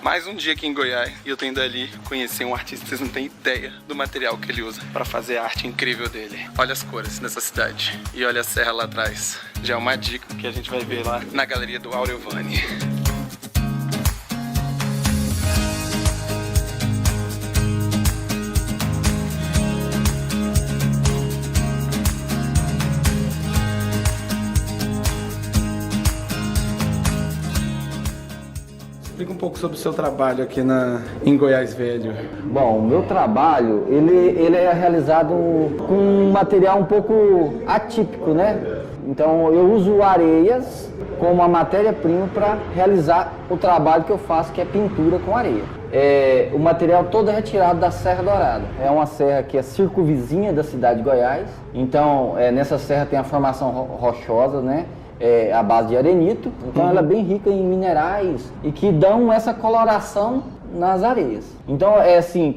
Mais um dia aqui em Goiás e eu tô indo ali conhecer um artista. Vocês não têm ideia do material que ele usa pra fazer a arte incrível dele. Olha as cores nessa cidade e olha a serra lá atrás. Já é uma dica que a gente vai ver lá na galeria do Áureo Vani. Explica um pouco sobre o seu trabalho aqui em Goiás Velho. Bom, o meu trabalho, ele é realizado com um material um pouco atípico, né? Então eu uso areias como a matéria-prima para realizar o trabalho que eu faço, que é pintura com areia. O material todo é retirado da Serra Dourada. É uma serra que é circunvizinha da cidade de Goiás. Então nessa serra tem a formação rochosa, né? A base de arenito, então ela é bem rica em minerais e que dão essa coloração nas areias. Então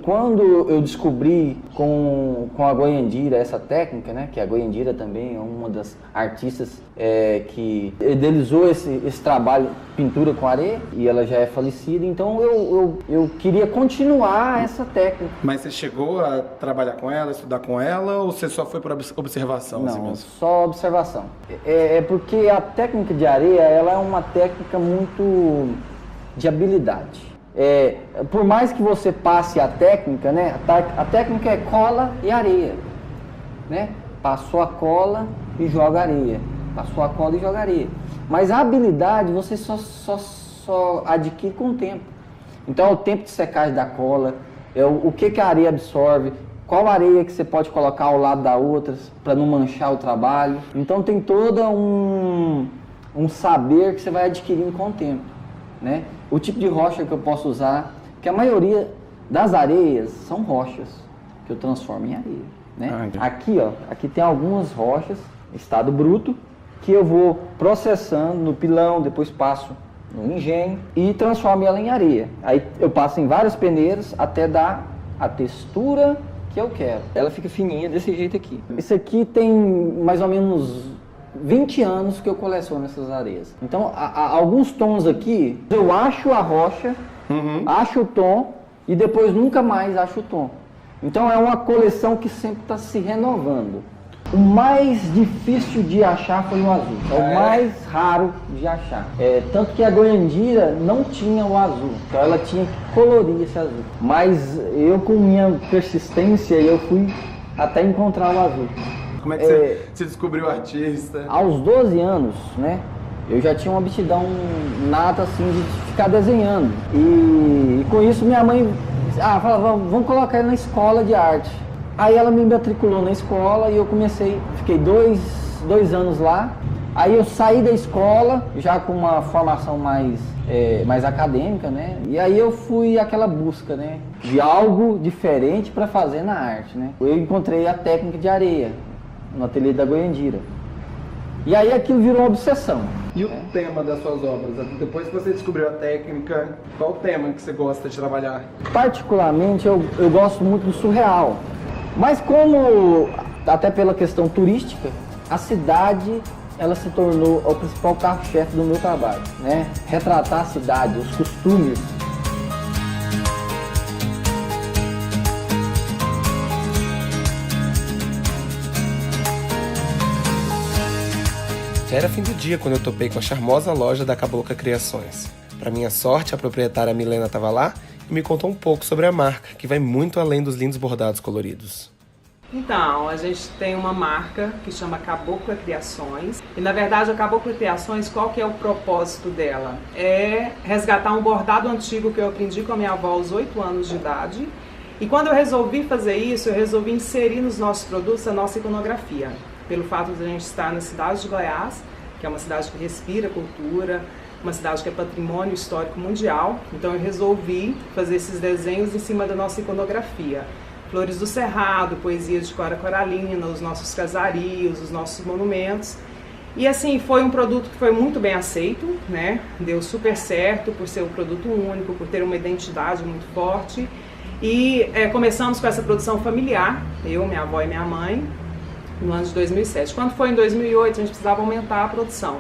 quando eu descobri com a Goiandira essa técnica, né, que a Goiandira também é uma das artistas que idealizou esse trabalho pintura com areia, e ela já é falecida, então eu queria continuar essa técnica. Mas você chegou a trabalhar com ela, estudar com ela, ou você só foi por observação? Não, assim mesmo? Só observação. Porque a técnica de areia, ela é uma técnica muito de habilidade. Por mais que você passe a técnica, né? A técnica é cola e areia, né? Passou a cola e joga areia. Passou a cola e joga areia. Mas a habilidade você só adquire com o tempo. Então é o tempo de secagem da cola, o que a areia absorve, qual areia que você pode colocar ao lado da outra para não manchar o trabalho. Então tem todo um saber que você vai adquirindo com o tempo, né? O tipo de rocha que eu posso usar, que a maioria das areias são rochas que eu transformo em areia, né? Aqui tem algumas rochas, estado bruto, que eu vou processando no pilão, depois passo no engenho e transformo ela em areia. Aí eu passo em várias peneiras até dar a textura que eu quero. Ela fica fininha desse jeito aqui. Isso aqui tem mais ou menos 20 anos que eu coleciono essas areias. Então, alguns tons aqui, eu acho a rocha, acho o tom e depois nunca mais acho o tom. Então, é uma coleção que sempre está se renovando. O mais difícil de achar foi o azul. É o mais raro de achar. Tanto que a Goiandira não tinha o azul. Então, ela tinha que colorir esse azul. Mas eu, com minha persistência, eu fui até encontrar o azul. Como é que você descobriu o artista? Aos 12 anos, né, eu já tinha uma aptidão nata assim de ficar desenhando. E com isso minha mãe falava, vamos colocar ele na escola de arte. Aí ela me matriculou na escola e eu fiquei dois anos lá. Aí eu saí da escola, já com uma formação mais acadêmica, né? E aí eu fui àquela busca, né, de algo diferente para fazer na arte, né? Eu encontrei a técnica de areia no ateliê da Goiandira. E aí aquilo virou uma obsessão. E o tema das suas obras? Depois que você descobriu a técnica, qual o tema que você gosta de trabalhar? Particularmente eu gosto muito do surreal. Mas até pela questão turística, a cidade ela se tornou o principal carro-chefe do meu trabalho, né? Retratar a cidade, os costumes. Já era fim do dia quando eu topei com a charmosa loja da Cabocla Criações. Para minha sorte, a proprietária Milena estava lá e me contou um pouco sobre a marca, que vai muito além dos lindos bordados coloridos. Então, a gente tem uma marca que chama Cabocla Criações. E na verdade a Cabocla Criações, qual que é o propósito dela? É resgatar um bordado antigo que eu aprendi com a minha avó aos 8 anos de idade. E quando eu resolvi fazer isso, eu resolvi inserir nos nossos produtos a nossa iconografia. Pelo fato de a gente estar na cidade de Goiás, que é uma cidade que respira cultura, uma cidade que é patrimônio histórico mundial. Então eu resolvi fazer esses desenhos em cima da nossa iconografia. Flores do Cerrado, poesia de Cora Coralina, os nossos casarios, os nossos monumentos. E assim, foi um produto que foi muito bem aceito, né? Deu super certo por ser um produto único, por ter uma identidade muito forte. E começamos com essa produção familiar, eu, minha avó e minha mãe, no ano de 2007. Quando foi em 2008, a gente precisava aumentar a produção.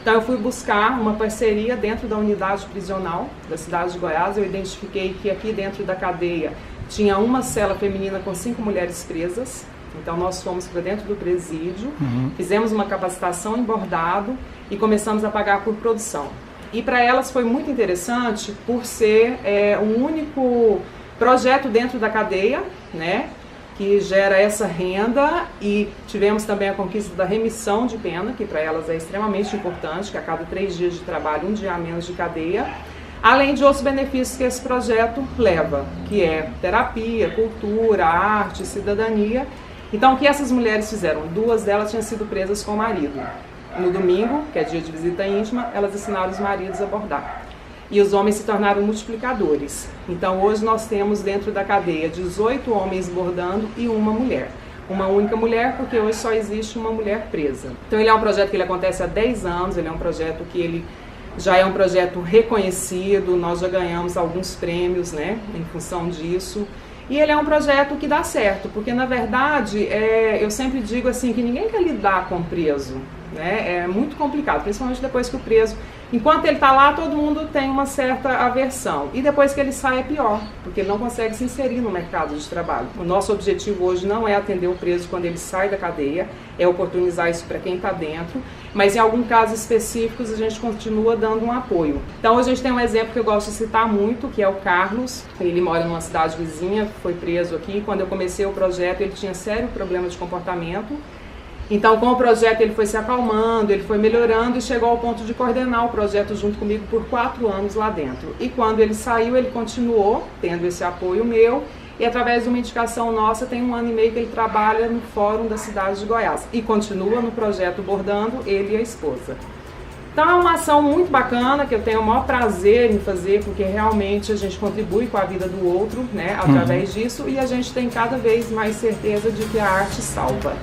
Então eu fui buscar uma parceria dentro da unidade prisional da cidade de Goiás. Eu identifiquei que aqui dentro da cadeia tinha uma cela feminina com 5 mulheres presas. Então nós fomos para dentro do presídio, fizemos uma capacitação em bordado e começamos a pagar por produção. E para elas foi muito interessante por ser um único projeto dentro da cadeia, né, que gera essa renda, e tivemos também a conquista da remissão de pena, que para elas é extremamente importante, que a cada 3 dias de trabalho, 1 dia a menos de cadeia, além de outros benefícios que esse projeto leva, que é terapia, cultura, arte, cidadania. Então, o que essas mulheres fizeram? 2 delas tinham sido presas com o marido. No domingo, que é dia de visita íntima, elas ensinaram os maridos a bordar. E os homens se tornaram multiplicadores. Então, hoje nós temos dentro da cadeia 18 homens bordando e uma mulher. Uma única mulher, porque hoje só existe uma mulher presa. Então, ele é um projeto que ele acontece há 10 anos, ele é um projeto que ele já é um projeto reconhecido, nós já ganhamos alguns prêmios, né, em função disso. E ele é um projeto que dá certo, porque na verdade, eu sempre digo assim, que ninguém quer lidar com o preso, né? É muito complicado, principalmente depois que o preso, enquanto ele está lá, todo mundo tem uma certa aversão. E depois que ele sai é pior, porque ele não consegue se inserir no mercado de trabalho. O nosso objetivo hoje não é atender o preso quando ele sai da cadeia, é oportunizar isso para quem está dentro, mas em alguns casos específicos a gente continua dando um apoio. Então a gente tem um exemplo que eu gosto de citar muito, que é o Carlos. Ele mora numa cidade vizinha, foi preso aqui. Quando eu comecei o projeto, ele tinha sério problema de comportamento. Então, com o projeto, ele foi se acalmando, ele foi melhorando e chegou ao ponto de coordenar o projeto junto comigo por 4 anos lá dentro. E quando ele saiu, ele continuou tendo esse apoio meu, e através de uma indicação nossa, tem 1 ano e meio que ele trabalha no Fórum da cidade de Goiás e continua no projeto bordando, ele e a esposa. Então é uma ação muito bacana, que eu tenho o maior prazer em fazer, porque realmente a gente contribui com a vida do outro, né, através disso, e a gente tem cada vez mais certeza de que a arte salva.